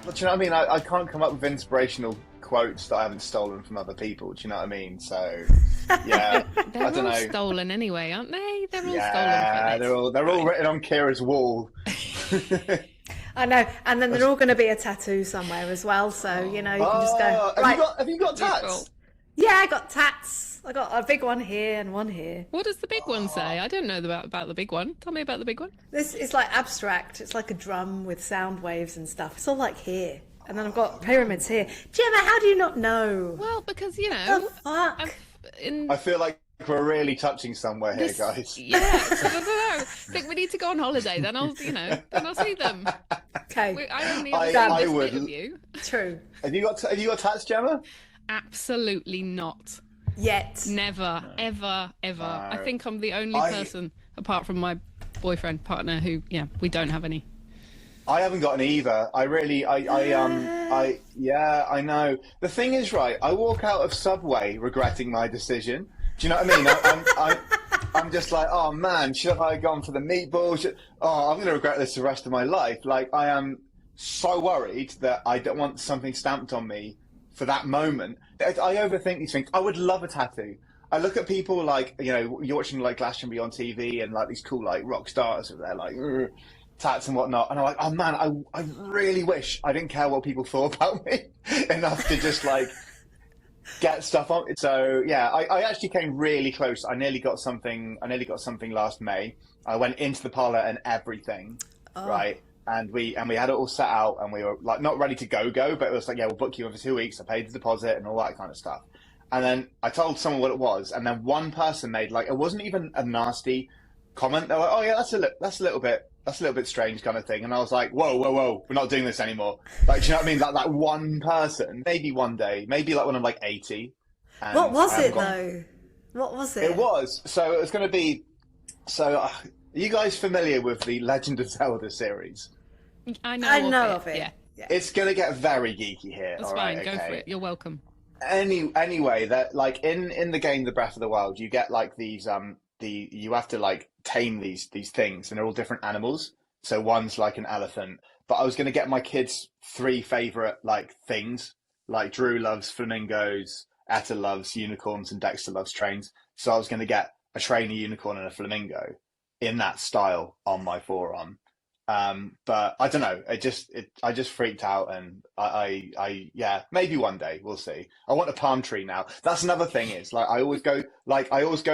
But do you know what I mean? I can't come up with inspirational quotes that I haven't stolen from other people. Do you know what I mean? So, yeah, I They're don't all know. stolen anyway, aren't they? They're all stolen for Yeah, this. they're all Right. written on Kira's wall. I know, and then they're all going to be a tattoo somewhere as well. So you can just go Oh, right. have you got Beautiful. tats? Yeah, I got tats. I got a big one here and one here. What does the big one say? I don't know about the big one. Tell me about the big one. This is like abstract. It's like a drum with sound waves and stuff. It's all like here, and then I've got pyramids here. Gemma, how do you not know? Well, because you The know, fuck? in I feel like we're really touching somewhere here, this, guys. yeah. So I don't know. I think we need to go on holiday. Then then I'll see them. Okay, I only I- ever I see this would- bit of you. true. Have you got tats, Gemma? Absolutely not. Yet. Never, ever, ever. I think I'm the only I- person, apart from my boyfriend, partner, who, yeah, we don't have any. I haven't got any either. Yeah, I know. The thing is, right, I walk out of Subway regretting my decision. Do you know what I mean? I'm just like, oh man, should I have gone for the meatballs? I'm going to regret this the rest of my life. Like, I am so worried that I don't want something stamped on me for that moment. I overthink these things. I would love a tattoo. I look at people like, you're watching like Glastonbury on TV and like these cool like rock stars over there, like tats and whatnot. And I'm like, oh man, I really wish I didn't care what people thought about me enough to just like get stuff on. So yeah, I actually came really close. I nearly got something last May. I went into the parlor and everything, right? And we had it all set out, and we were like not ready to go, but it was like, yeah, we'll book you in for 2 weeks. I paid the deposit and all that kind of stuff. And then I told someone what it was, and then one person made like, it wasn't even a nasty comment. They were like, oh yeah, that's a little bit strange kind of thing. And I was like, whoa, we're not doing this anymore. Like, do you know what I mean? Like that one person, maybe one day, maybe like when I'm like 80. And What was I it haven't gone- though? What was it? It was. So it was going to be. So are you guys familiar with the Legend of Zelda series? I know, I know of it. Yeah, It's going to get very geeky here. that's all fine. right, Go okay? for it. You're welcome. Anyway, that like in the game The Breath of the Wild, you get like these you have to like tame these things, and they're all different animals. So one's like an elephant. But I was going to get my kids 3 favorite like things. Like Drew loves flamingos, Etta loves unicorns, and Dexter loves trains. So I was going to get a train, a unicorn, and a flamingo in that style on my forearm. But I don't know. I just freaked out, and yeah, maybe one day we'll see. I want a palm tree now. That's another thing. Is like I always go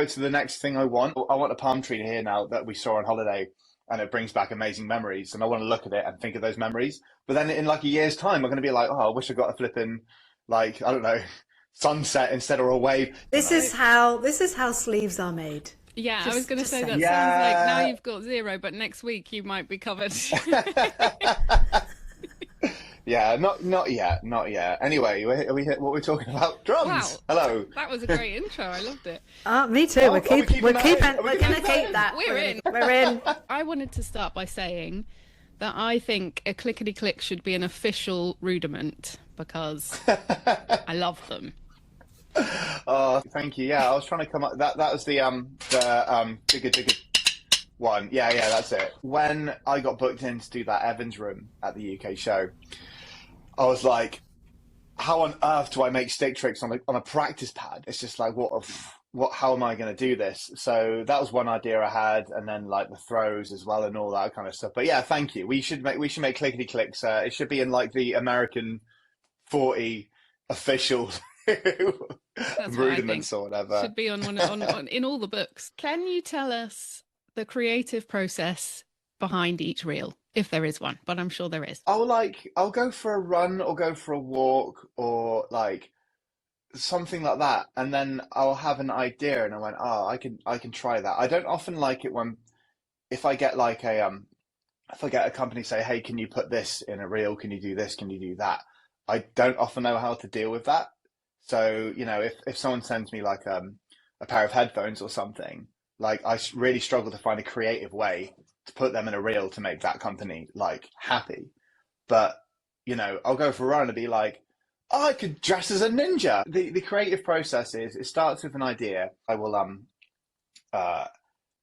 to the next thing I want. I want a palm tree here now that we saw on holiday, and it brings back amazing memories. And I want to look at it and think of those memories. But then in like a year's time, I'm going to be like, oh, I wish I got a flipping like I don't know sunset instead of a wave. This is how sleeves are made. Yeah, I Just- was going to just say that saying. sounds like now Yeah. you've got 0, but next week you might be covered. Yeah, not yet. Anyway, what are we talking about? Drums. Wow. Hello. That was a great intro. I loved it. Me too. Oh, we're are we keeping we're that keeping in? Are we we're keeping gonna that keep in? that. We're in. We're in. I wanted to start by saying that I think a clickety click should be an official rudiment because I love them. Oh, thank you. Yeah, I was trying to come up. That was the digga one. Yeah, that's it. When I got booked in to do that Evans room at the UK show, I was like, how on earth do I make stick tricks on a practice pad? It's just like, how am I going to do this? So that was one idea I had, and then like the throws as well and all that kind of stuff. But yeah, thank you. We should make clickety clicks. It should be in like the American 40 official That's what I think. rudiments or whatever. Should be on in all the books. Can you tell us the creative process behind each reel, if there is one? But I'm sure there is. I'll go for a run or go for a walk or like something like that, and then I'll have an idea, and I went, oh, I can try that. I don't often like it when if I get like if I get a company say, hey, can you put this in a reel? Can you do this? Can you do that? I don't often know how to deal with that. So, if someone sends me like a pair of headphones or something, like really struggle to find a creative way to put them in a reel to make that company like happy. But, I'll go for a run and be like, oh, I could dress as a ninja. The creative process is it starts with an idea. I will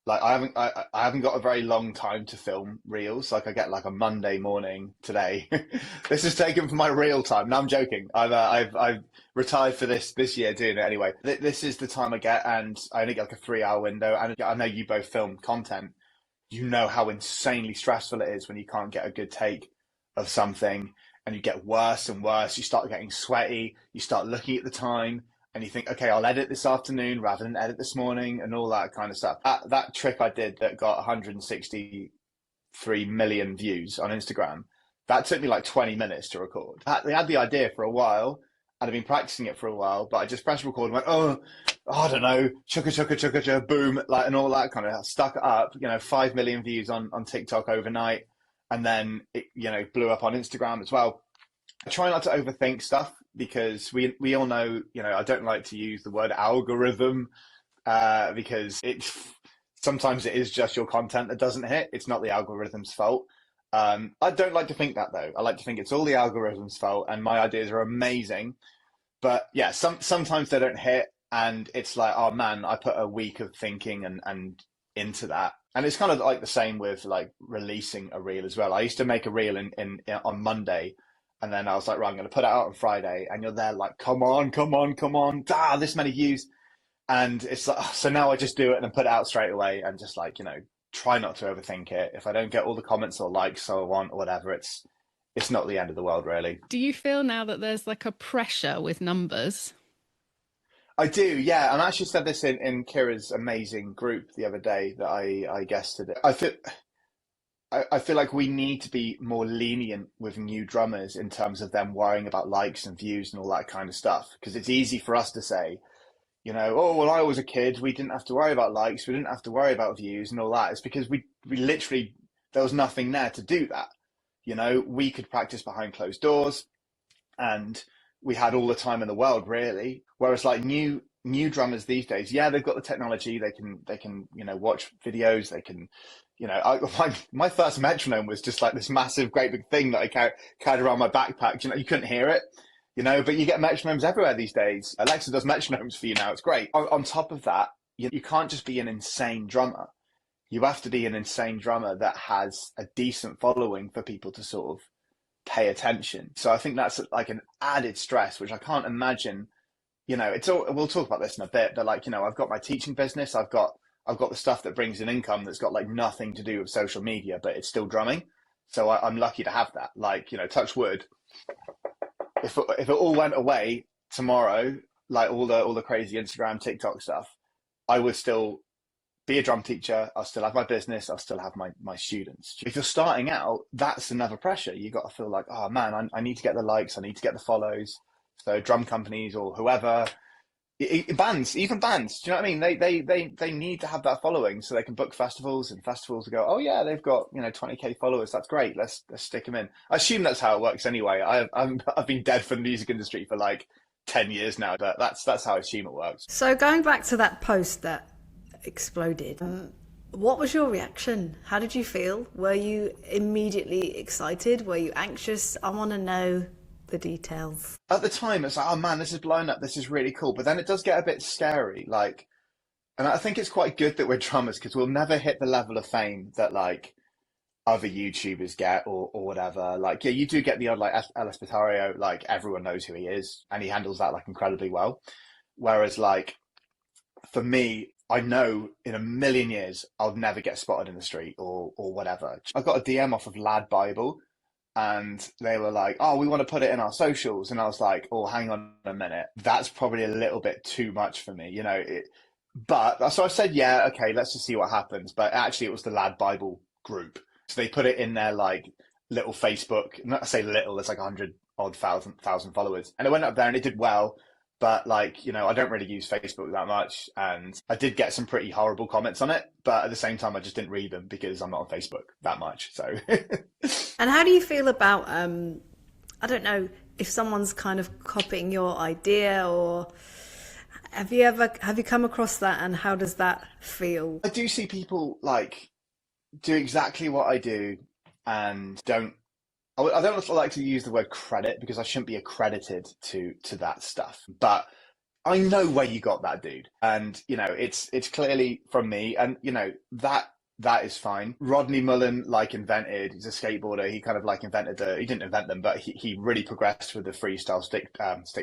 Like I haven't got a very long time to film reels. Like I get like a Monday morning today. This is taken from my real time. No, I'm joking. I've retired for this year doing it anyway. This is the time I get, and I only get like a 3 hour window. And I know you both film content. You know how insanely stressful it is when you can't get a good take of something, and you get worse and worse. You start getting sweaty. You start looking at the time and you think, okay, I'll edit this afternoon rather than edit this morning and all that kind of stuff. That trick I did that got 163 million views on Instagram, that took me like 20 minutes to record. I had the idea for a while and I've been practicing it for a while, but I just pressed record and went, I don't know, chugga chugga chugga chugga, boom, like, and all that kind of stuck it up, 5 million views on TikTok overnight. And then it, blew up on Instagram as well. I try not to overthink stuff because we all know, I don't like to use the word algorithm because sometimes it is just your content that doesn't hit. It's not the algorithm's fault. I don't like to think that though. I like to think it's all the algorithm's fault and my ideas are amazing. But yeah, sometimes they don't hit and it's like, oh man, I put a week of thinking and into that. And it's kind of like the same with like releasing a reel as well. I used to make a reel on Monday. And then I was like, right, I'm going to put it out on Friday. And you're there like, come on. This many views. And it's like, so now I just do it and then put it out straight away and just like, try not to overthink it. If I don't get all the comments or likes I want or whatever, it's not the end of the world, really. Do you feel now that there's like a pressure with numbers? I do, yeah. And I actually said this in Kira's amazing group the other day that I guested it. I feel like we need to be more lenient with new drummers in terms of them worrying about likes and views and all that kind of stuff. Because it's easy for us to say, oh, well, I was a kid, we didn't have to worry about likes, we didn't have to worry about views and all that. It's because we literally, there was nothing there to do that. We could practice behind closed doors and we had all the time in the world, really. Whereas like new drummers these days, yeah, they've got the technology, they can watch videos, they can my first metronome was just like this massive great big thing that I carried around my backpack. You couldn't hear it, but you get metronomes everywhere these days. Alexa does metronomes for you now. It's great. On top of that, you can't just be an insane drummer. You have to be an insane drummer that has a decent following for people to sort of pay attention. So I think that's like an added stress, which I can't imagine. We'll talk about this in a bit, but like, I've got my teaching business. I've got the stuff that brings in income that's got like nothing to do with social media, but it's still drumming. So I'm lucky to have that. Like, touch wood. If it all went away tomorrow, like all the crazy Instagram, TikTok stuff, I would still be a drum teacher. I'll still have my business. I'll still have my students. If you're starting out, that's another pressure. You got to feel like, oh man, I need to get the likes. I need to get the follows. So drum companies or whoever, bands, do you know what I mean? They need to have that following so they can book festivals and festivals to go, oh yeah, they've got 20k followers, that's great, let's stick them in. I assume that's how it works anyway. I've been dead for the music industry for like 10 years now, but that's how I assume it works. So going back to that post that exploded, what was your reaction? How did you feel? Were you immediately excited? Were you anxious? I want to know the details. At the time, it's like, oh man, this is blown up. This is really cool. But then it does get a bit scary. Like, and I think it's quite good that we're drummers because we'll never hit the level of fame that like other YouTubers get or whatever. Like, yeah, you do get the odd like Ellis Pitario, like everyone knows who he is and he handles that like incredibly well. Whereas like for me, I know in a million years I'll never get spotted in the street or whatever. I got a DM off of Lad Bible. And they were like, oh, we want to put it in our socials. And I was like, oh, hang on a minute. That's probably a little bit too much for me, But so I said, yeah, okay, let's just see what happens. But actually, it was the Lad Bible group. So they put it in their like little Facebook. Not to say little, there's like 100,000 followers. And it went up there and it did well. But like, I don't really use Facebook that much. And I did get some pretty horrible comments on it. But at the same time, I just didn't read them because I'm not on Facebook that much. So. And how do you feel about, I don't know, if someone's kind of copying your idea or have you come across that and how does that feel? I do see people like do exactly what I do and I don't like to use the word credit because I shouldn't be accredited to that stuff. But I know where you got that, dude. And, it's clearly from me. And, that is fine. Rodney Mullen, he's a skateboarder. He kind of invented he didn't invent them, but he really progressed with the freestyle stick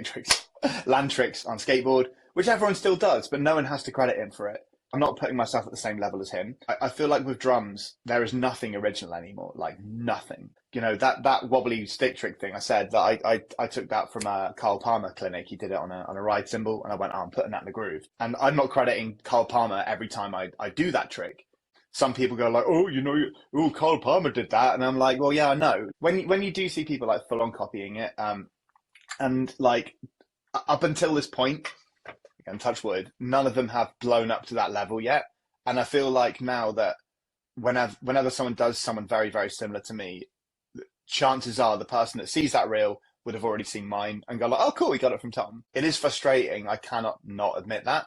tricks, land tricks on skateboard, which everyone still does, but no one has to credit him for it. I'm not putting myself at the same level as him. I feel like with drums, there is nothing original anymore, like nothing. That wobbly stick trick thing, I said that I took that from a Carl Palmer clinic. He did it on a ride cymbal, and I went, I'm putting that in the groove. And I'm not crediting Carl Palmer every time I do that trick. Some people go like, Carl Palmer did that. And I'm like, well, yeah, I know. When you do see people like full on copying it, and like up until this point, again, touch wood, none of them have blown up to that level yet. And I feel like now that whenever someone does someone very, very similar to me, chances are the person that sees that reel would have already seen mine and go like, oh, cool, we got it from Tom. It is frustrating. I cannot not admit that.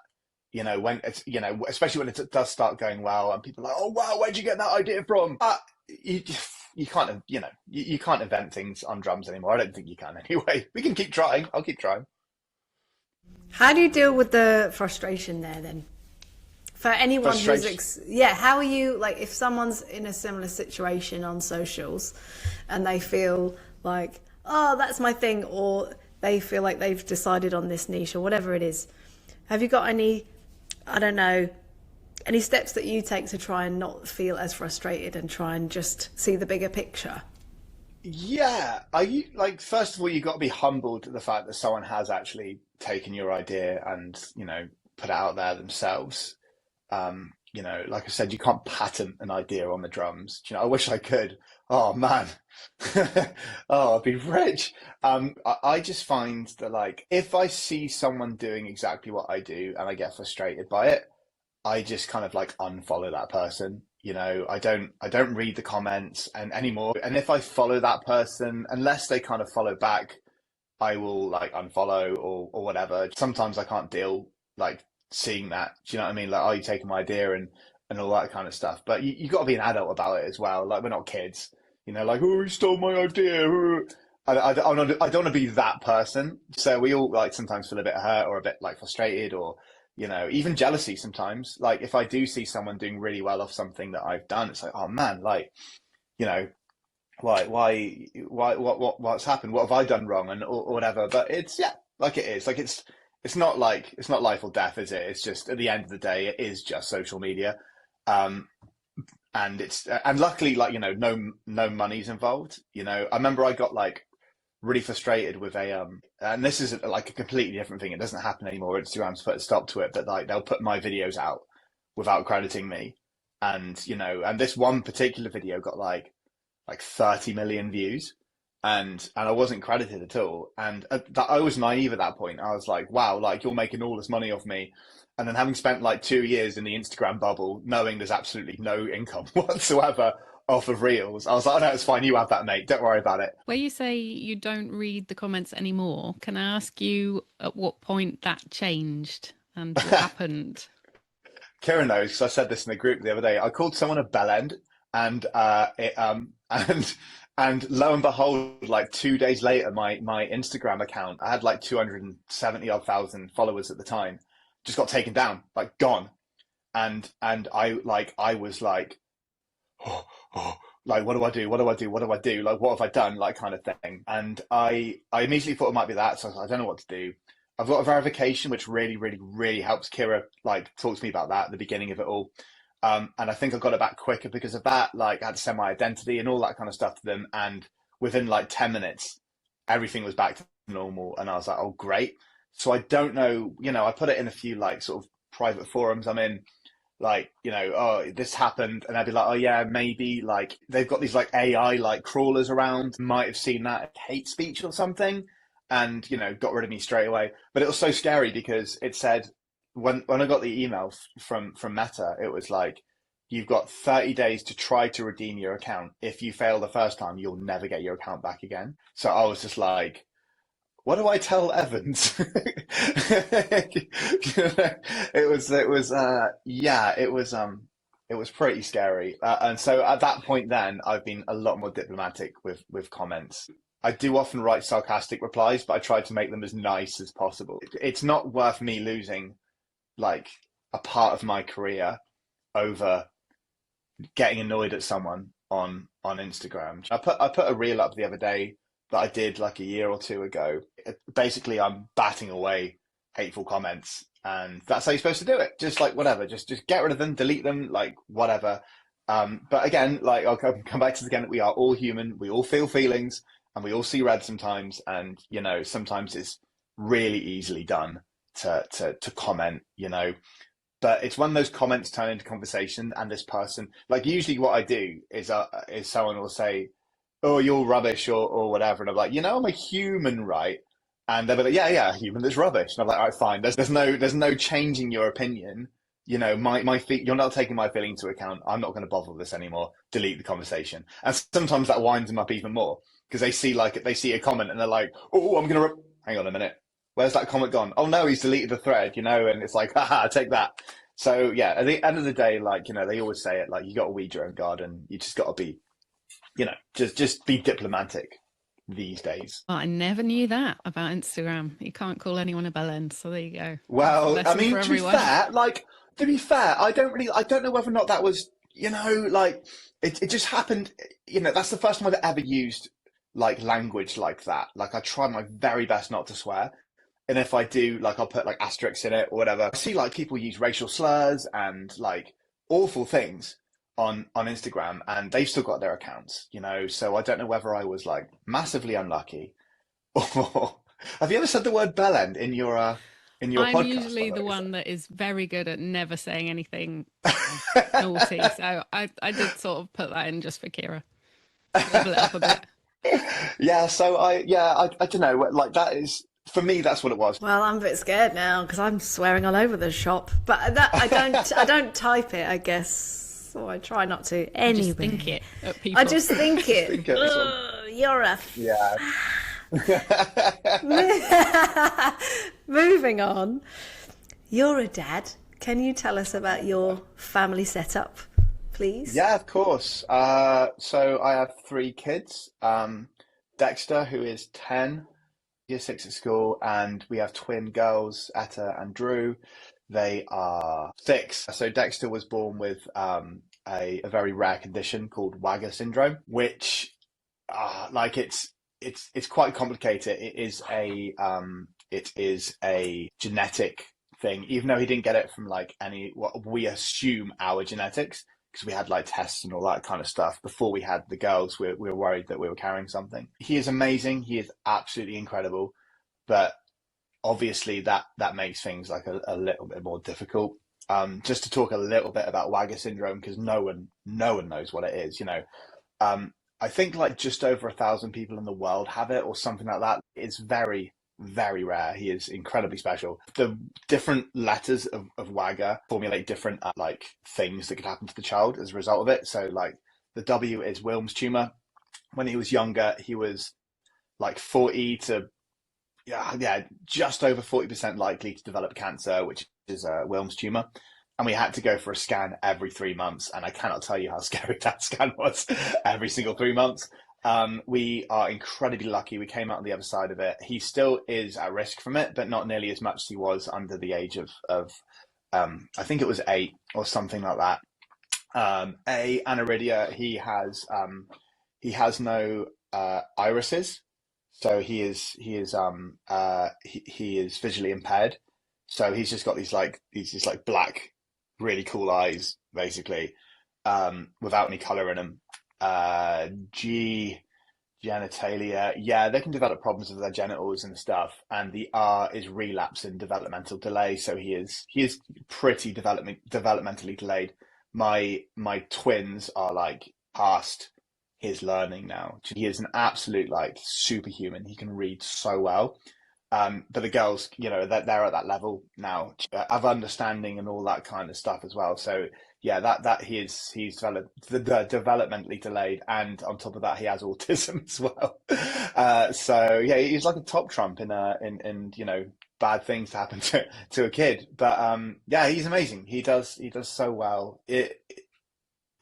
When it's, especially when it does start going well and people are like, oh, wow, where'd you get that idea from? You can't, you can't invent things on drums anymore. I don't think you can anyway. We can keep trying. I'll keep trying. How do you deal with the frustration there then? For anyone who's, how are you, like, if someone's in a similar situation on socials and they feel like, oh, that's my thing, or they feel like they've decided on this niche or whatever it is, have you got any, I don't know, any steps that you take to try and not feel as frustrated and try and just see the bigger picture? Yeah. First of all, you've got to be humbled at the fact that someone has actually taken your idea and, put it out there themselves. Like I said, you can't patent an idea on the drums. I wish I could. Oh man. Oh, I'd be rich. I just find that if I see someone doing exactly what I do and I get frustrated by it, I just kind of unfollow that person. I don't read the comments anymore. And if I follow that person, unless they kind of follow back, I will unfollow or whatever. Sometimes I can't deal seeing that. Do you know what I mean? Like, oh, you taking my idea and all that kind of stuff. But you got to be an adult about it as well. Like, we're not kids. Oh, you stole my idea. I don't want to be that person. So we all sometimes feel a bit hurt or a bit frustrated or, even jealousy sometimes. Like, if I do see someone doing really well off something that I've done, it's like, oh man, what's happened? What have I done wrong? And or whatever. But it's it's not life or death, is it? It's just at the end of the day, it is just social media. And luckily, no money's involved. I remember I got really frustrated with and this is a completely different thing. It doesn't happen anymore. Instagram's put a stop to it, but they'll put my videos out without crediting me. And, and this one particular video got 30 million views. And I wasn't credited at all. And I was naive at that point. I was like, wow, you're making all this money off me. And then having spent 2 years in the Instagram bubble, knowing there's absolutely no income whatsoever off of reels, I was like, oh no, it's fine. You have that, mate. Don't worry about it. Where you say you don't read the comments anymore, can I ask you at what point that changed and what happened? Kieran knows, because I said this in the group the other day. I called someone a bellend, and and lo and behold, 2 days later, my Instagram account, I had 270 odd thousand followers at the time, just got taken down, gone. And I was what do I do? What do I do? What do I do? What have I done? Kind of thing. And I immediately thought it might be that. So I was like, I don't know what to do. I've got a verification, which really, really, really helps. Kira talk to me about that at the beginning of it all. And I think I got it back quicker because of that. I had to send my identity and all that kind of stuff to them. And within 10 minutes, everything was back to normal. And I was like, oh, great. So I don't know, I put it in a few sort of private forums I'm in, oh, this happened. And I'd be like, oh yeah, maybe they've got these AI crawlers around, might have seen that hate speech or something and, got rid of me straight away. But it was so scary because it said, when I got the email from Meta, it was you've got 30 days to try to redeem your account. If you fail the first time, you'll never get your account back again. So I was just what do I tell Evans? It was pretty scary. And so at that point then, I've been a lot more diplomatic with comments. I do often write sarcastic replies, but I try to make them as nice as possible. It's not worth me losing like a part of my career over getting annoyed at someone on Instagram. I put a reel up the other day that I did like a year or two ago. Basically, I'm batting away hateful comments, and that's how you're supposed to do it. Just like whatever, just get rid of them, delete them, like whatever. But again, like I'll come back to this again, that we are all human. We all feel feelings, and we all see red sometimes. And sometimes it's really easily done to comment. But it's when those comments turn into conversation, and this person, like usually what I do is someone will say, "Oh, you're rubbish," or whatever, and I'm like, I'm a human, right? And they'll be like, "Yeah, human that's rubbish," and I'm like, "All right, fine. There's no changing your opinion. You're not taking my feeling into account. I'm not going to bother with this anymore. Delete the conversation." And sometimes that winds them up even more because they see a comment and they're like, "Oh, hang on a minute. Where's that comment gone? Oh no, he's deleted the thread, and it's like, haha, take that." So yeah, at the end of the day, like, they always say it, like, you got to weed your own garden. You just got to be, just be diplomatic these days. Well, I never knew that about Instagram. You can't call anyone a bellend, so there you go. Well, I mean, to be fair, I don't know whether or not that was, like, it just happened, that's the first time I've ever used like language like that. Like, I try my very best not to swear. And if I do, like, I'll put like asterisks in it or whatever. I see like people use racial slurs and like awful things on Instagram, and they've still got their accounts, so I don't know whether I was like massively unlucky or have you ever said the word bellend in your podcast? I'm usually the one that is very good at never saying anything naughty, so I did sort of put that in just for Kira. Level it up a bit. Yeah, so I don't know, like, that is, for me, that's what it was. Well, I'm a bit scared now because I'm swearing all over the shop, but that I don't type it, I guess, or I try not to. Anyway, just think it at people. I just think it. You're a yeah. Moving on. You're a dad. Can you tell us about your family setup, please? Yeah, of course. So I have 3 kids. Dexter, who is 10, year 6 at school, and we have twin girls, Etta and Drew. They are 6. So Dexter was born with a very rare condition called Wagger syndrome, which it's quite complicated. It is a genetic thing, even though he didn't get it from like what we assume our genetics, because we had like tests and all that kind of stuff before we had the girls. We were worried that we were carrying something. He is amazing. He is absolutely incredible, but obviously that makes things like a little bit more difficult. Just to talk a little bit about Wagger syndrome, because no one knows what it is. I think like just over 1,000 people in the world have it, or something like that. It's very, very rare. He is incredibly special. The different letters of Wagger formulate different like things that could happen to the child as a result of it. So like the W is Wilms tumor. When he was younger, he was like 40 to just over 40% likely to develop cancer, which is a Wilms tumor. And we had to go for a scan every 3 months. And I cannot tell you how scary that scan was every single 3 months. We are incredibly lucky. We came out on the other side of it. He still is at risk from it, but not nearly as much as he was under the age of I think it was 8 or something like that. Aniridia, he has no irises. So he is visually impaired. So he's just got these black, really cool eyes, basically, without any color in them. Genitalia, yeah, they can develop problems with their genitals and stuff. And the R is relapse and developmental delay. So he is pretty developmentally delayed. My twins are like past his learning now. He is an absolute like superhuman. He can read so well. But the girls, they're at that level now of understanding and all that kind of stuff as well. So yeah, that he's developmentally delayed, and on top of that, he has autism as well. So yeah, he's like a top trump in bad things to happen to a kid. But yeah, he's amazing. He does so well.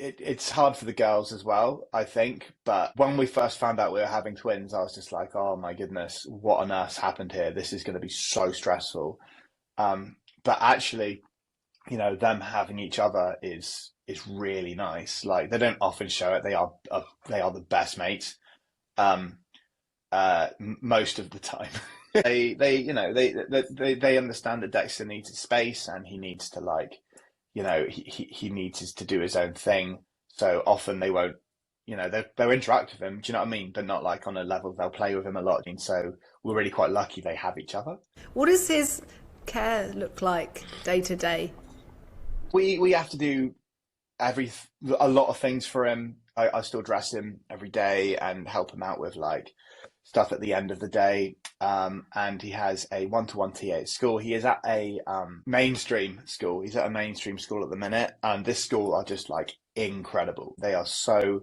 it's hard for the girls as well, I think. But when we first found out we were having twins, I was just like, oh my goodness, what on earth happened here? This is going to be so stressful. But actually, them having each other is really nice. Like they don't often show it. They are the best mates. Um, Most of the time. They understand that Dexter needs his space and he needs to he needs to do his own thing. So often they won't, they'll interact with him. Do you know what I mean? But not like on a level they'll play with him a lot. And so we're really quite lucky they have each other. What does his care look like day to day? We have to do a lot of things for him. I still dress him every day and help him out with like stuff at the end of the day. And he has a one-to-one TA at school. He is at a mainstream school. He's at a mainstream school at the minute. And this school are just like incredible. They are so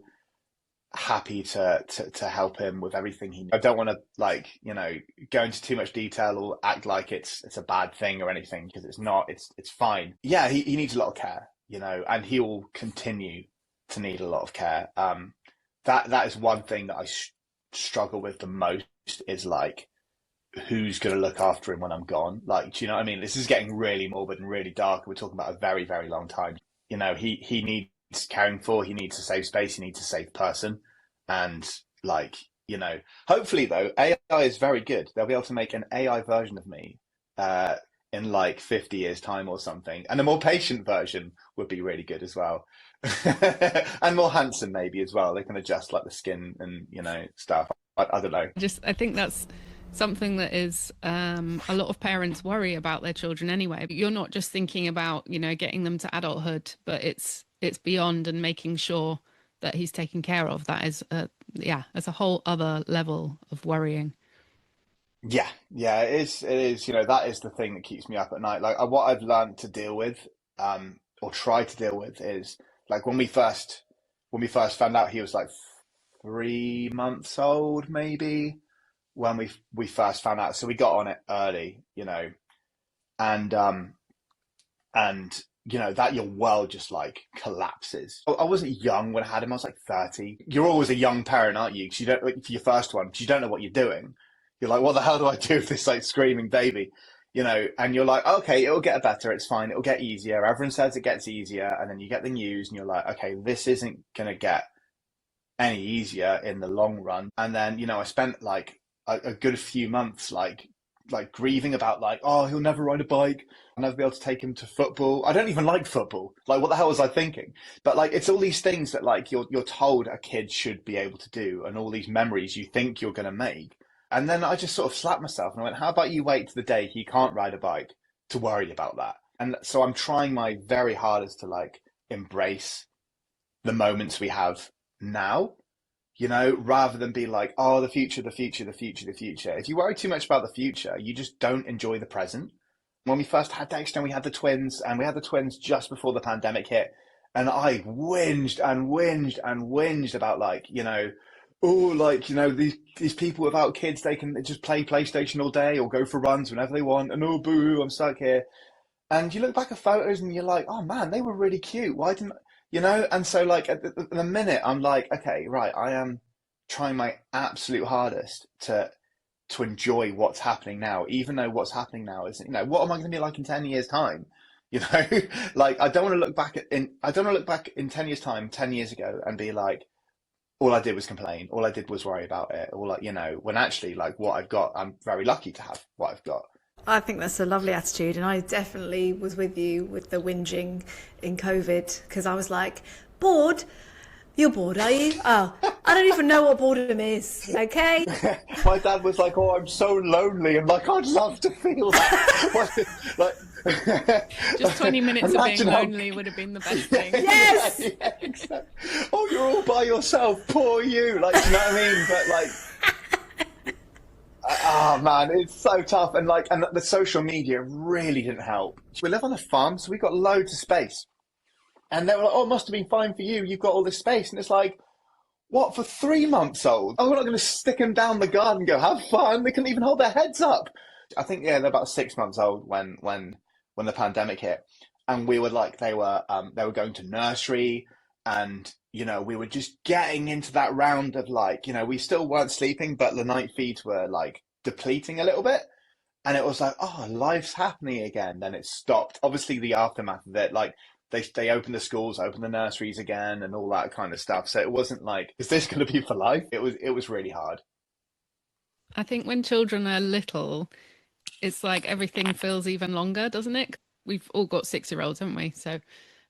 happy to help him with everything he needs. I don't want to go into too much detail or act like it's a bad thing or anything, because it's not. It's fine. Yeah, he needs a lot of care, and he will continue to need a lot of care. That is one thing that I struggle with the most, is like, who's going to look after him when I'm gone? Like, do you know what I mean? This is getting really morbid and really dark. We're talking about a very, very long time. He needs caring for, he needs a safe space, he needs a safe person. And hopefully though, AI is very good. They'll be able to make an AI version of me in like 50 years time or something. And a more patient version would be really good as well. And more handsome maybe as well. They can adjust like the skin and stuff. I don't know. I think that's something that is a lot of parents worry about their children anyway. You're not just thinking about getting them to adulthood, but it's beyond, and making sure that he's taken care of. That is it's a whole other level of worrying. Yeah, it is. That is the thing that keeps me up at night. Like what I've learned to deal with, or try to deal with, is like when we first found out he was like 3 months old, maybe, when we first found out. So we got on it early, and that your world just like collapses. I wasn't young when I had him. I was like 30. You're always a young parent, aren't you? Because you don't, for your first one, because you don't know what you're doing. You're like, what the hell do I do with this like screaming baby? And you're like, okay, it'll get better. It's fine. It'll get easier. Everyone says it gets easier. And then you get the news and you're like, okay, this isn't going to get any easier in the long run. And then, I spent like a good few months, like grieving about like, oh, he'll never ride a bike. I'll never be able to take him to football. I don't even like football. Like, what the hell was I thinking? But like, it's all these things that like you're told a kid should be able to do, and all these memories you think you're going to make. And then I just sort of slapped myself and I went, how about you wait to the day he can't ride a bike to worry about that? And so I'm trying my very hardest to like embrace the moments we have now, rather than be like, oh, the future, the future, the future, the future. If you worry too much about the future, you just don't enjoy the present. When we first had Dexter and we had the twins, and we had the twins just before the pandemic hit, and I whinged and whinged and whinged about like, these people without kids, they can just play PlayStation all day or go for runs whenever they want, and oh, boo, I'm stuck here. And you look back at photos and you're like, oh man, they were really cute. Why didn't, And so like at the minute, I'm like, okay, right, I am trying my absolute hardest to enjoy what's happening now, even though what's happening now is, what am I going to be like in 10 years time? Like I don't want to look back in 10 years time, 10 years ago, and be like, all I did was complain. All I did was worry about it. When actually, like what I've got, I'm very lucky to have what I've got. I think that's a lovely attitude, and I definitely was with you with the whinging in COVID, because I was like, bored? You're bored, are you? Oh, I don't even know what boredom is, okay? My dad was like, oh, I'm so lonely. I'm like, I'd love to feel that. Just 20 minutes of being lonely would have been the best thing. Yes! Yeah, exactly. Oh, you're all by yourself, poor you. Like, you know what I mean? But like, oh man, it's so tough. And the social media really didn't help. We live on a farm, so we've got loads of space. And they were like, oh, it must have been fine for you. You've got all this space. And it's like, what, for 3 months old? Oh, we're not going to stick them down the garden and go, have fun. They couldn't even hold their heads up. I think, they're about 6 months old when the pandemic hit. And we were like, they were going to nursery. And, we were just getting into that round of like, we still weren't sleeping, but the night feeds were like depleting a little bit. And it was like, oh, life's happening again. Then it stopped. Obviously, the aftermath of it, like they opened the schools, opened the nurseries again, and all that kind of stuff. So it wasn't like, is this going to be for life? It was really hard. I think when children are little, it's like everything feels even longer, doesn't it? We've all got 6 year olds, haven't we? So,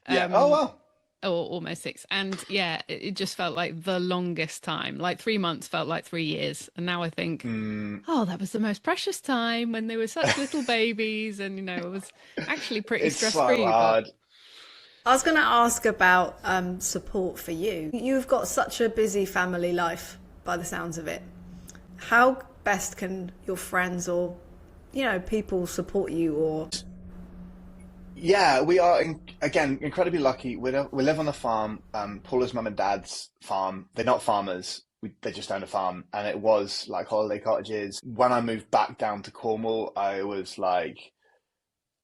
Yeah. Oh um, well. or almost 6. And yeah, it just felt like the longest time. Like 3 months felt like 3 years. And now I think, Mm, oh, that was the most precious time when they were such little babies. And, it was actually pretty it's stress so free. But hard. I was going to ask about support for you. You've got such a busy family life, by the sounds of it. How best can your friends or, people support you? Or Yeah, we are again incredibly lucky. We live on a farm. Paula's mum and dad's farm. They're not farmers. They just own a farm, and it was like holiday cottages. When I moved back down to Cornwall, I was like,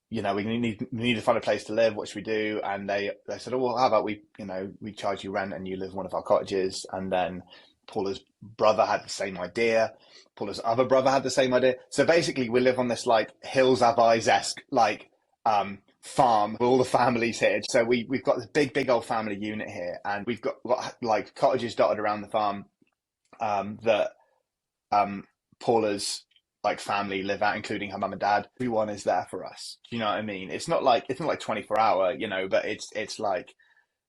we need to find a place to live. What should we do? And they said, oh, well, how about we charge you rent and you live in one of our cottages. And then Paula's brother had the same idea. Paula's other brother had the same idea. So basically, we live on this like Hills Have Eyes-esque like farm with all the families here. So we've got this big old family unit here, and we've got like cottages dotted around the farm that Paula's like family live at, including her mum and dad. Everyone is there for us. Do you know what I mean? It's not like 24 hour, but it's like,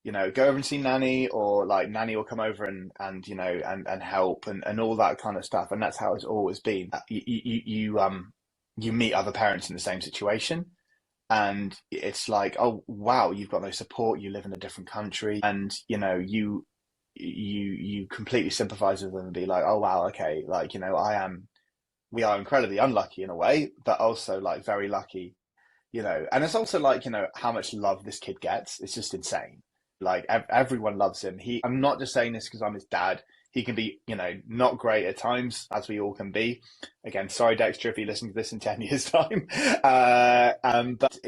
go over and see Nanny, or like Nanny will come over and help and all that kind of stuff. And that's how it's always been. You meet other parents in the same situation, and it's like, oh wow, you've got no support. You live in a different country, and you completely sympathize with them and be like, oh wow, okay, like we are incredibly unlucky in a way, but also like very lucky, and it's also like, how much love this kid gets. It's just insane. Like everyone loves him. I'm not just saying this because I'm his dad. He can be, not great at times, as we all can be. Again, sorry, Dexter, if you listen to this in 10 years' time. But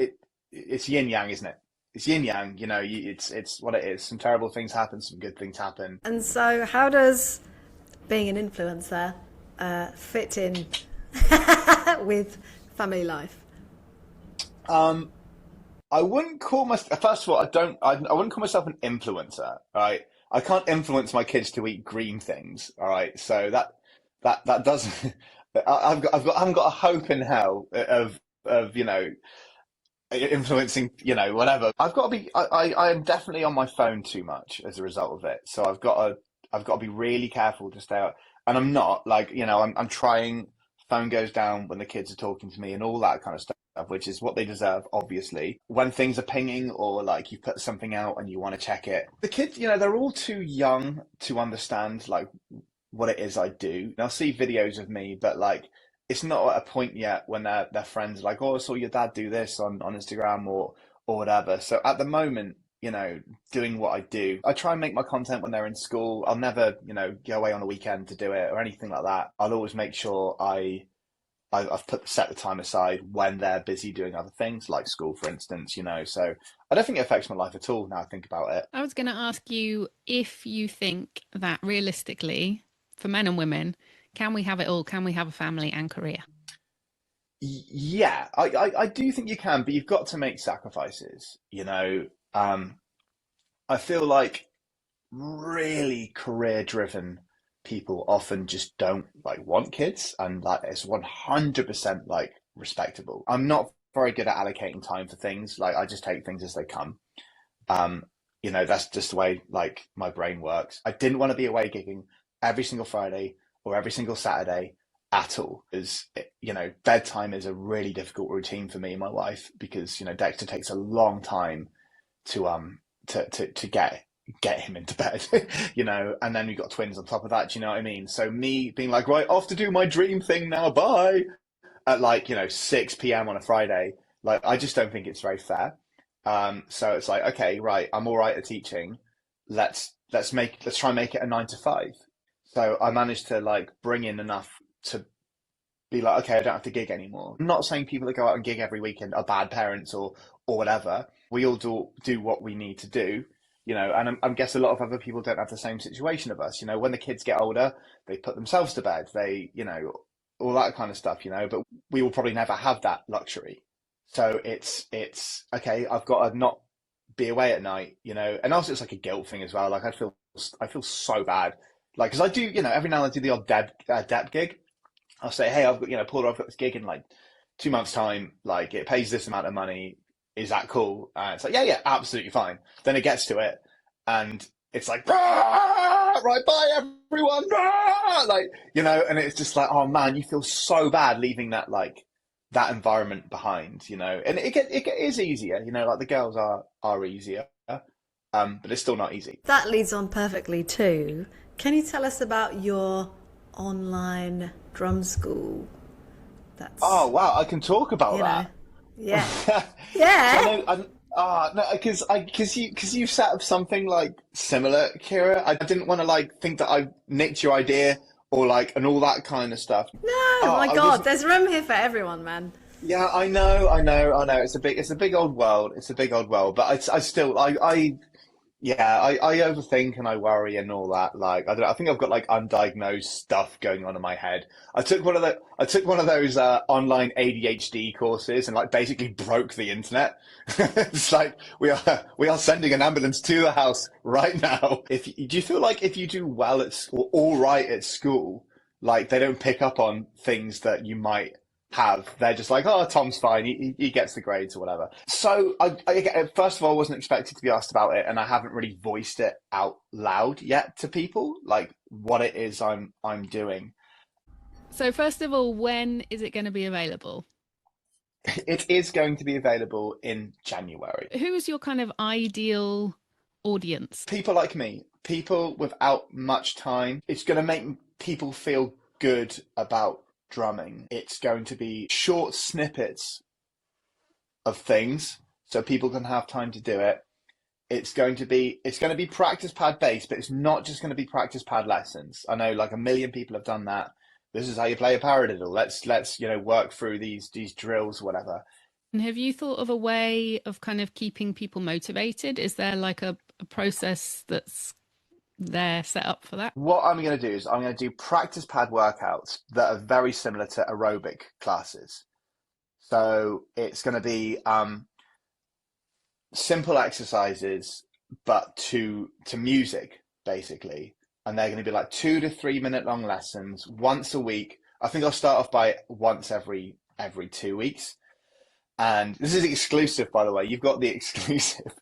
it's yin yang, isn't it? It's yin yang. It's what it is. Some terrible things happen, some good things happen. and so, how does being an influencer fit in with family life? Um, I wouldn't call myself. First of all, I wouldn't call myself an influencer. All right, I can't influence my kids to eat green things. All right, so that doesn't. I haven't got a hope in hell of influencing, whatever. I've got to be. I am definitely on my phone too much as a result of it. So I've got to be really careful to stay out. And I'm not like, I'm trying. Phone goes down when the kids are talking to me and all that kind of stuff, which is what they deserve, obviously. When things are pinging, or like you put something out and you want to check it, the kids, they're all too young to understand like what it is I do. They'll see videos of me, but like it's not at a point yet when their friends are like, oh, I saw your dad do this on Instagram or whatever. So at the moment, doing what I do, I try and make my content when they're in school. I'll never, go away on a weekend to do it or anything like that. I'll always make sure I've set the time aside when they're busy doing other things, like school, for instance. So I don't think it affects my life at all now I think about it. I was going to ask you if you think that realistically, for men and women, can we have it all? Can we have a family and career? Yeah, I do think you can, but you've got to make sacrifices. I feel like really career-driven people often just don't like want kids, and like it's 100% like respectable. I'm not very good at allocating time for things. Like I just take things as they come. Um, that's just the way like my brain works. I didn't want to be away gigging every single Friday or every single Saturday at all, because bedtime is a really difficult routine for me and my wife, because Dexter takes a long time to to get him into bed, and then we've got twins on top of that. Do you know what I mean? So me being like, right, off to do my dream thing now, bye, at like 6 p.m. on a Friday, like I just don't think it's very fair. So it's like, okay, right, I'm all right at teaching. Let's try and make it a 9 to 5. So I managed to like bring in enough to be like, okay, I don't have to gig anymore. I'm not saying people that go out and gig every weekend are bad parents or whatever. We all do what we need to do. you know, and I guess a lot of other people don't have the same situation of us. You know, when the kids get older, they put themselves to bed, they, you know, all that kind of stuff, you know, but we will probably never have that luxury. So it's okay, I've got to not be away at night, you know, and also it's like a guilt thing as well. Like I feel so bad, like, because I do, you know, every now and then I do the odd dep gig. I'll say, hey, I've got, you know, Paul, I've got this gig in like 2 months' time, like it pays this amount of money. Is that cool? And it's like, yeah, absolutely fine. Then it gets to it, and it's like, right, bye everyone, like, you know, and it's just like, oh man, you feel so bad leaving that that environment behind, you know, and it is easier, you know, like the girls are easier, but it's still not easy. That leads on perfectly too. Can you tell us about your online drum school? Oh wow, I can talk about that. Yeah. Yeah. No, because you set up something like similar, Kira. I didn't want to like think that I nicked your idea or like and all that kind of stuff. No, my God, there's room here for everyone, man. Yeah, I know. It's a big old world. It's a big old world, but I still I overthink and I worry and all that. Like I don't know, I think I've got like undiagnosed stuff going on in my head. I took one of those online ADHD courses and like basically broke the internet. It's like we are sending an ambulance to the house right now. Do you feel like if you do well at school, all right at school, like they don't pick up on things that you might have? They're just like, oh, Tom's fine, he gets the grades or whatever. So I first of all, I wasn't expected to be asked about it, and I haven't really voiced it out loud yet to people, like what it is I'm doing. So first of all, when is it going to be available? It is going to be available in January. Who is your kind of ideal audience? People like me, people without much time. It's going to make people feel good about drumming. It's going to be short snippets of things so people can have time to do it. It's going to be practice pad based, but it's not just going to be practice pad lessons. I know like a million people have done that. This is how you play a paradiddle. Let's you know, work through these drills, whatever. And have you thought of a way of kind of keeping people motivated? Is there like a process that's there set up for that? What I'm going to do is I'm going to do practice pad workouts that are very similar to aerobic classes. So it's going to be simple exercises, but to music basically, and they're going to be like 2 to 3 minute long lessons once a week. I think I'll start off by once every 2 weeks, and this is exclusive, by the way. You've got the exclusive.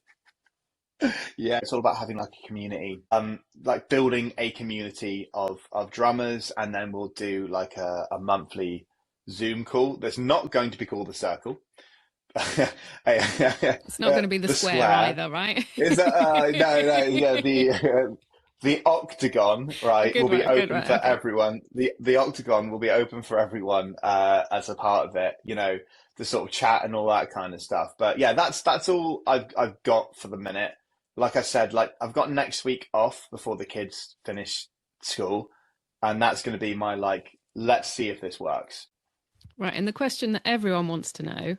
Yeah, it's all about having like a community, like building a community of drummers, and then we'll do like a monthly Zoom call that's not going to be called the Circle. It's not going to be the square either, right? Is that no? Yeah, the Octagon, right, will be open for everyone. The Octagon will be open for everyone as a part of it. You know, the sort of chat and all that kind of stuff. But yeah, that's all I've got for the minute. Like I said, like I've got next week off before the kids finish school, and that's going to be my like, let's see if this works. Right, and the question that everyone wants to know: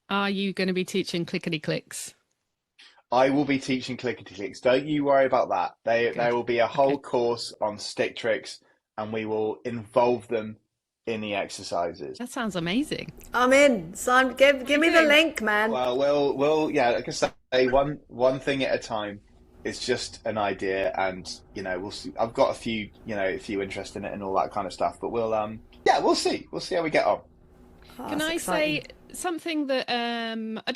are you going to be teaching clickety clicks? I will be teaching clickety clicks. Don't you worry about that. There will be a whole course on stick tricks, and we will involve them in the exercises. That sounds amazing. I'm in. Simon, give me the link, man. Well, we'll yeah, like I say, one thing at a time. It's just an idea, and you know, we'll see. I've got a few interest in it and all that kind of stuff, but we'll see how we get on. Oh, Can I say something that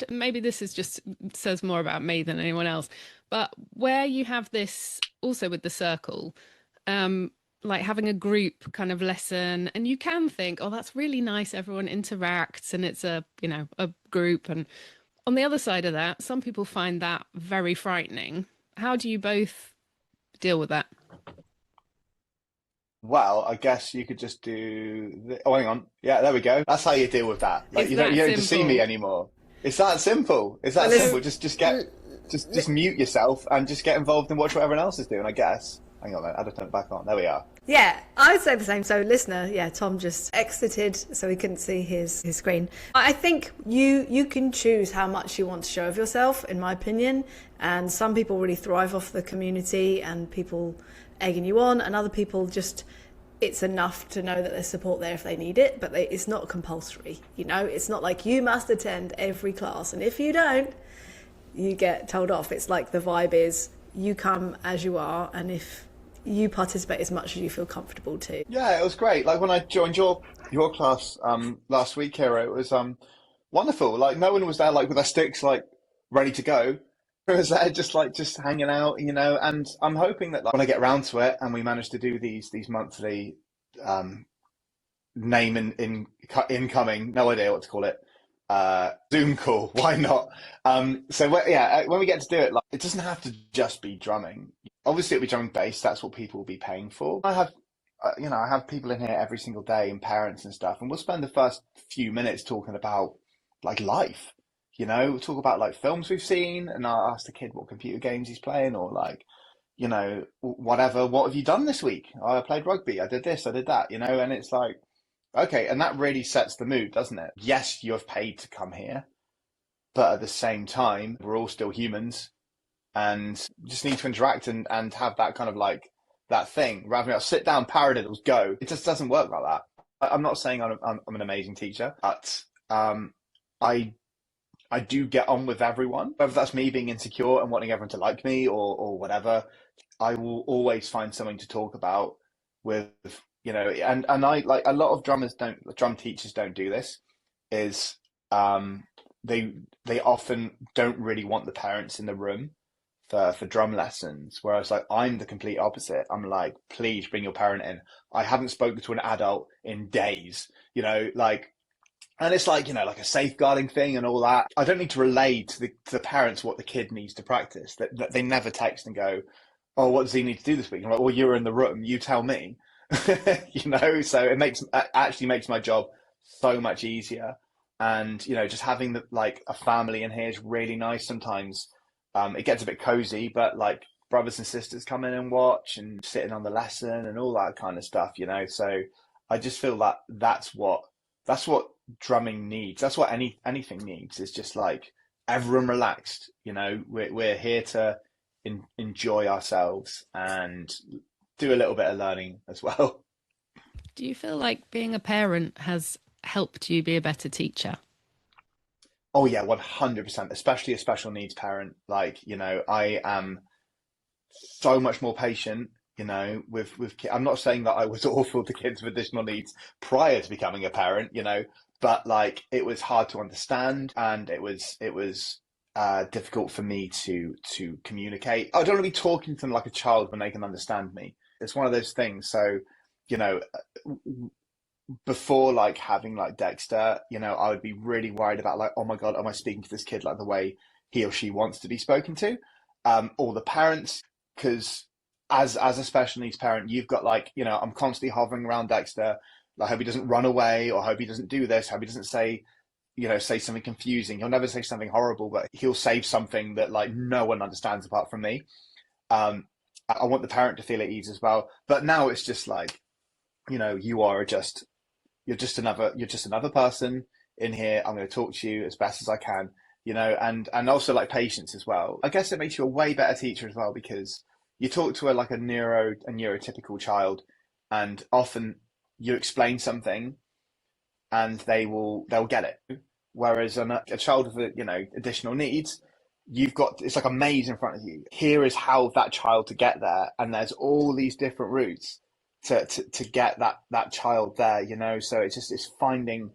maybe this is just says more about me than anyone else, but where you have this also with the Circle, like having a group kind of lesson, and you can think, oh, that's really nice, everyone interacts and it's a group, and on the other side of that, some people find that very frightening. How do you both deal with that? Well, I guess you could just do oh, hang on. Yeah, there we go. That's how you deal with that. Like you don't need to see me anymore. It's that simple. It's that simple. Just mute yourself and just get involved and watch what everyone else is doing, I guess. Hang on, I just turned it back on. There we are. Yeah, I'd say the same. So, listener, yeah, Tom just exited so he couldn't see his screen. I think you can choose how much you want to show of yourself, in my opinion. And some people really thrive off the community and people egging you on, and other people just, it's enough to know that there's support there if they need it, but it's not compulsory. You know, it's not like you must attend every class, and if you don't, you get told off. It's like the vibe is you come as you are, and if you participate as much as you feel comfortable to. Yeah, it was great. Like when I joined your class last week, Kira, it was wonderful. Like no one was there like with their sticks like ready to go. It was there just hanging out, you know. And I'm hoping that like, when I get around to it and we manage to do these monthly name in incoming, no idea what to call it, Zoom call, why not? So when we get to do it, like it doesn't have to just be drumming. Obviously it'll be drumming bass, that's what people will be paying for. I have people in here every single day and parents and stuff, and we'll spend the first few minutes talking about like life, you know. We'll talk about like films we've seen, and I'll ask the kid what computer games he's playing, or like, you know, whatever, what have you done this week? I played rugby, I did this, I did that, you know. And it's like, okay, and that really sets the mood, doesn't it? Yes, you have paid to come here, but at the same time, we're all still humans and just need to interact and have that kind of like that thing. Rather than sit down, paradiddles, go. It just doesn't work like that. I'm not saying I'm an amazing teacher, but I do get on with everyone. Whether that's me being insecure and wanting everyone to like me or whatever, I will always find something to talk about with, you know, and I like a lot of drum teachers don't do this, is they often don't really want the parents in the room for drum lessons, whereas like I'm the complete opposite. I'm like, please bring your parent in. I haven't spoken to an adult in days, you know, like, and it's like, you know, like a safeguarding thing and all that. I don't need to relay to the parents what the kid needs to practice. That they never text and go, oh, what does he need to do this week? I'm like, well, you're in the room, you tell me. You know, so it actually makes my job so much easier. And, you know, just having like a family in here is really nice sometimes. It gets a bit cozy, but like brothers and sisters come in and watch and sitting on the lesson and all that kind of stuff, you know. So I just feel that that's what drumming needs. That's what anything needs, is just like everyone relaxed, you know. We're here to enjoy ourselves and do a little bit of learning as well. Do you feel like being a parent has helped you be a better teacher? Oh yeah, 100%, especially a special needs parent. Like, you know, I am so much more patient, you know, with kids. I'm not saying that I was awful to kids with additional needs prior to becoming a parent, you know, but like it was hard to understand, and it was difficult for me to communicate. I don't want to be talking to them like a child when they can understand me. It's one of those things. So, you know, before like having like Dexter, you know, I would be really worried about like, oh my God, am I speaking to this kid like the way he or she wants to be spoken to? Or the parents, because as a special needs parent, you've got like, you know, I'm constantly hovering around Dexter. I hope he doesn't run away, or hope he doesn't do this, hope he doesn't say something confusing. He'll never say something horrible, but he'll say something that like no one understands apart from me. I want the parent to feel at ease as well. But now it's just like, you know, you're just another person in here. I'm going to talk to you as best as I can, you know, and also like patience as well. I guess it makes you a way better teacher as well, because you talk to a neurotypical child, and often you explain something and they'll get it. Whereas a child with additional needs, it's like a maze in front of you. Here is how that child to get there, and there's all these different routes to get that child there, you know. So it's finding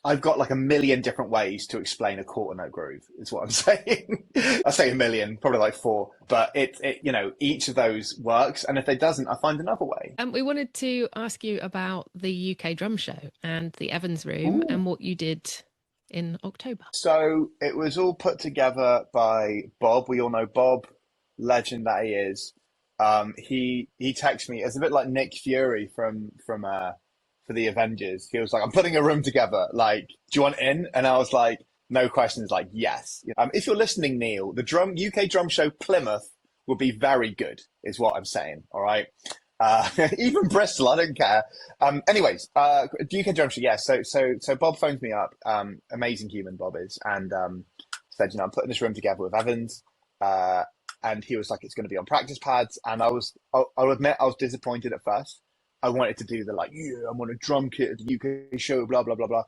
I've got like a million different ways to explain a quarter note groove, is what I'm saying. I say a million, probably like 4, but you know, each of those works, and if it doesn't, I find another way. We wanted to ask you about the UK Drum Show and the Evans Room. Ooh. And what you did in October. So it was all put together by Bob. We all know Bob, legend that he is. He texted me. It's a bit like Nick Fury from for the Avengers. He was like, I'm putting a room together. Like, do you want in? And I was like, no questions. Like, yes. If you're listening, Neil, the UK Drum Show Plymouth would be very good, is what I'm saying. All right. Even Bristol, I don't care. Anyways, UK Drum Show, yeah. So Bob phoned me up, amazing human Bob is, and said, I'm putting this room together with Evans, and he was like, it's going to be on practice pads, and I'll admit I was disappointed at first. I wanted to do the yeah, I'm on a drum kit at the UK show, blah blah blah blah.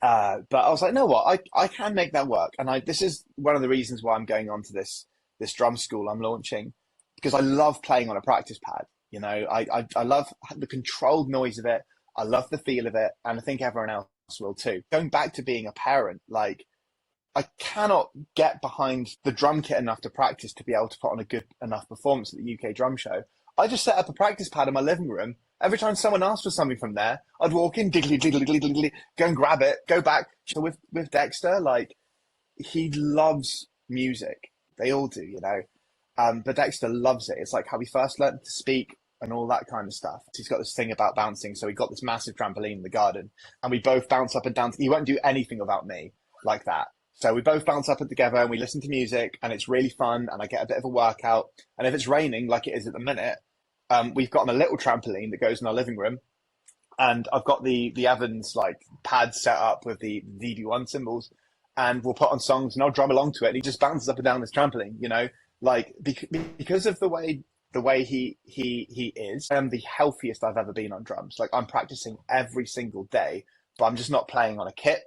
But I was like, no, what, I can make that work, and this is one of the reasons why I'm going on to this drum school I'm launching, because I love playing on a practice pad. I love the controlled noise of it. I love the feel of it, and I think everyone else will too. Going back to being a parent, I cannot get behind the drum kit enough to practice to be able to put on a good enough performance at the UK Drum Show. I just set up a practice pad in my living room. Every time someone asked for something from there, I'd walk in, diggly, diggly, diggly, diggly, go and grab it, go back. So with Dexter, he loves music. They all do, but Dexter loves it. It's like how he first learned to speak and all that kind of stuff. He's got this thing about bouncing. So he got this massive trampoline in the garden, and we both bounce up and down. He won't do anything without me like that. So we both bounce up together and we listen to music, and it's really fun, and I get a bit of a workout. And if it's raining, like it is at the minute, we've got a little trampoline that goes in our living room, and I've got the Evans pad set up with the DB1 cymbals, and we'll put on songs and I'll drum along to it, and he just bounces up and down this trampoline, because of the way he is. I'm the healthiest I've ever been on drums. I'm practicing every single day, but I'm just not playing on a kit.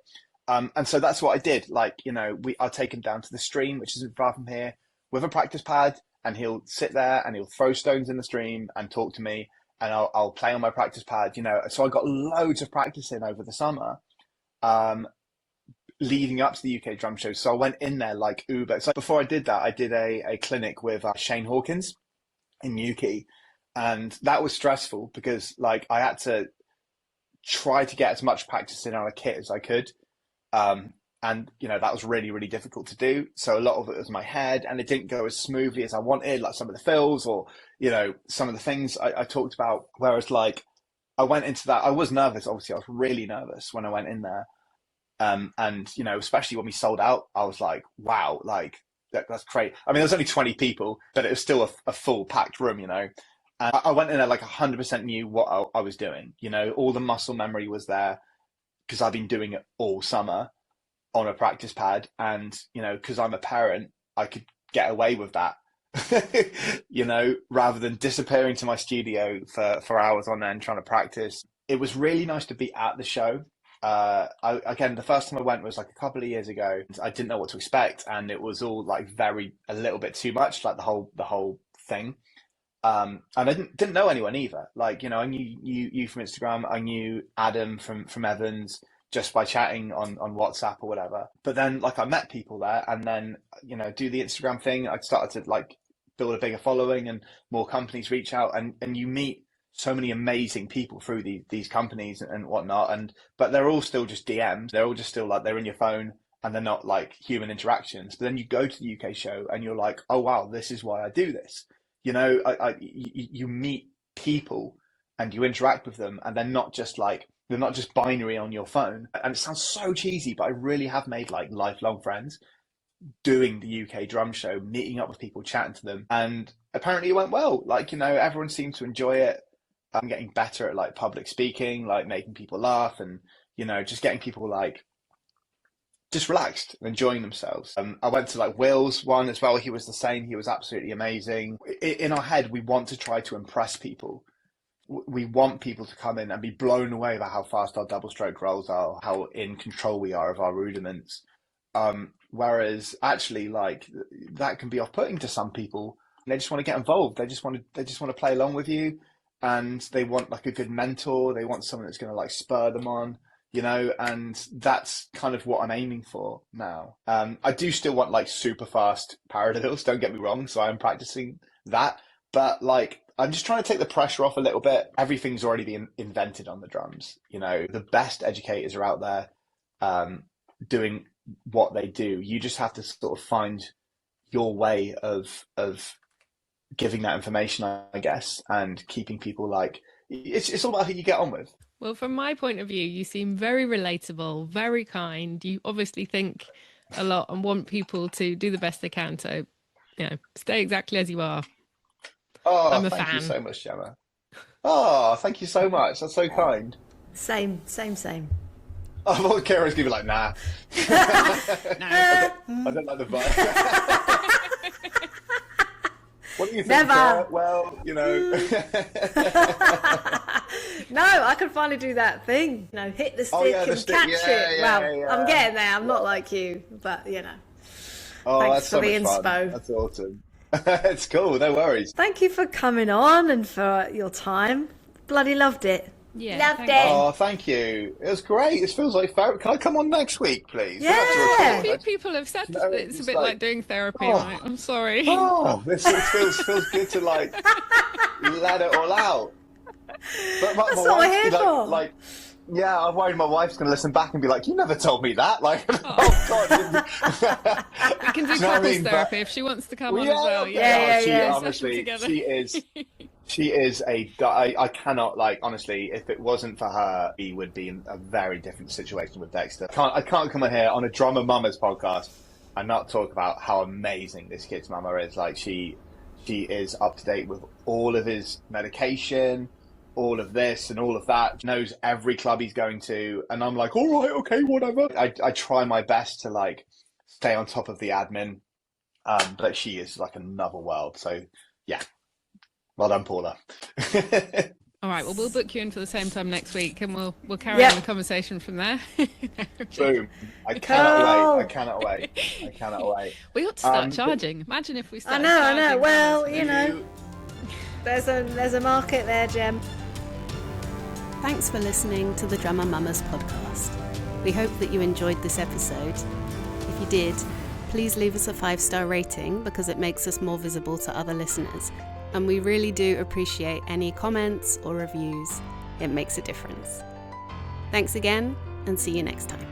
And so that's what I did. I'll take him down to the stream, which isn't far from here, with a practice pad, and he'll sit there and he'll throw stones in the stream and talk to me, and I'll play on my practice pad, So I got loads of practice in over the summer, leading up to the UK Drum Show. So I went in there like Uber. So before I did that, I did a clinic with Shane Hawkins in Newquay, and that was stressful because I had to try to get as much practice in on a kit as I could. And that was really, really difficult to do. So a lot of it was my head, and it didn't go as smoothly as I wanted, like some of the fills or, some of the things I talked about. Whereas I went into that, I was nervous. Obviously I was really nervous when I went in there. And especially when we sold out, I was like, wow, that's great. I mean, there was only 20 people, but it was still a full packed room, And I went in there 100% knew what I was doing. All the muscle memory was there, because I've been doing it all summer on a practice pad, and because I'm a parent, I could get away with that, rather than disappearing to my studio for hours on end trying to practice. It was really nice to be at the show. Again, the first time I went was a couple of years ago. I didn't know what to expect, and it was all a little bit too much, the whole thing. And I didn't know anyone either. I knew you from Instagram. I knew Adam from Evans just by chatting on WhatsApp or whatever. But then I met people there, and then, do the Instagram thing. I started to build a bigger following, and more companies reach out, and you meet so many amazing people through these companies and whatnot. But they're all still just DMs. They're all just still they're in your phone, and they're not human interactions. But then you go to the UK show and you're like, oh wow, this is why I do this. You meet people and you interact with them, and they're not just binary on your phone. And it sounds so cheesy, but I really have made lifelong friends doing the UK Drum Show, meeting up with people, chatting to them, and apparently it went well. Everyone seemed to enjoy it. I'm getting better at public speaking, making people laugh, and just getting people just relaxed and enjoying themselves. I went to Will's one as well. He was the same. He was absolutely amazing. In our head, we want to try to impress people. We want people to come in and be blown away by how fast our double stroke rolls are, how in control we are of our rudiments. Whereas actually that can be off-putting to some people. They just want to get involved. They just want to play along with you, and they want a good mentor. They want someone that's going to spur them on. And that's kind of what I'm aiming for now. I do still want super fast paradiddles, don't get me wrong, so I'm practicing that. But I'm just trying to take the pressure off a little bit. Everything's already been invented on the drums. The best educators are out there doing what they do. You just have to sort of find your way of giving that information, I guess, and keeping people it's all about who you get on with. Well, from my point of view, you seem very relatable, very kind. You obviously think a lot and want people to do the best they can. So stay exactly as you are. Oh, I'm a thank you fan. so much, Gemma. Oh, thank you so much. That's so kind. Same. I thought Kara's gonna be like, nah. No. I don't like the vibe. What do you think? Never. Kara? Well, you know. No, I can finally do that thing. Hit the stick the and stick. catch Yeah, it. yeah, Well, yeah. I'm getting there. I'm not like you, but Oh, Thanks that's for so the much fun. inspo. That's awesome. It's cool. No worries. Thank you for coming on and for your time. Bloody loved it. Yeah, Loved thank it. you. Oh, thank you. It was great. It feels like therapy. Can I come on next week, please? Yeah. Don't have to A record. few people have said No, it's a it's bit like- like doing therapy. Oh. Right? I'm sorry. Oh, this feels good to like let it all out. But That's what we're here for. Yeah, I'm worried my wife's going to listen back and be like, "You never told me that." Like, oh God. We can do you know what I couples mean? therapy if she wants to come on as well. Yeah. She, Yeah. honestly, Together. she is I cannot, like, honestly, if it wasn't for her, we would be in a very different situation with Dexter. I can't come on here on a Drummer Mamas podcast and not talk about how amazing this kid's mama is. Like, she is up to date with all of his medication, all of this and all of that, knows every club he's going to, and I'm like, all right, okay, whatever. I try my best to like stay on top of the admin, but she is like another world. So yeah, well done, Paula. All right, well, we'll book you in for the same time next week, and we'll carry on the conversation from there. Boom! I cannot wait. We ought to start charging. Imagine if we I started know. charging Well, fans. there's a market there, Gem. Thanks for listening to the Drummer Mamas podcast. We hope that you enjoyed this episode. If you did, please leave us a 5-star rating because it makes us more visible to other listeners. And we really do appreciate any comments or reviews. It makes a difference. Thanks again, and see you next time.